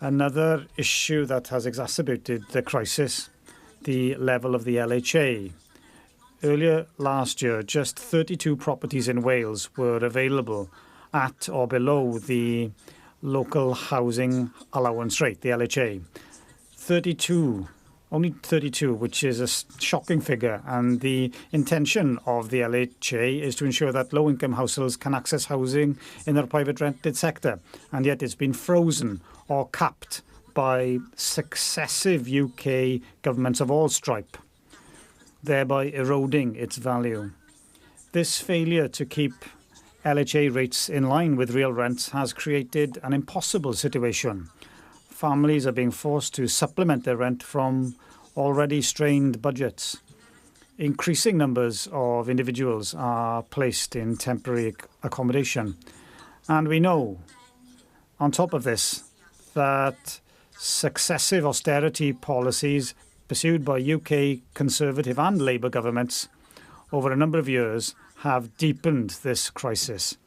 Another issue that has exacerbated the crisis, the level of the LHA. Earlier last year, just 32 properties in Wales were available at or below the local housing allowance rate, the LHA. 32, only 32, which is a shocking figure. And the intention of the LHA is to ensure that low-income households can access housing in the private rented sector. And yet it's been frozen or capped by successive UK governments of all stripe, thereby eroding its value. This failure to keep LHA rates in line with real rents has created an impossible situation. Families are being forced to supplement their rent from already strained budgets. Increasing numbers of individuals are placed in temporary accommodation. And we know, on top of this, that successive austerity policies pursued by UK Conservative and Labour governments over a number of years have deepened this crisis.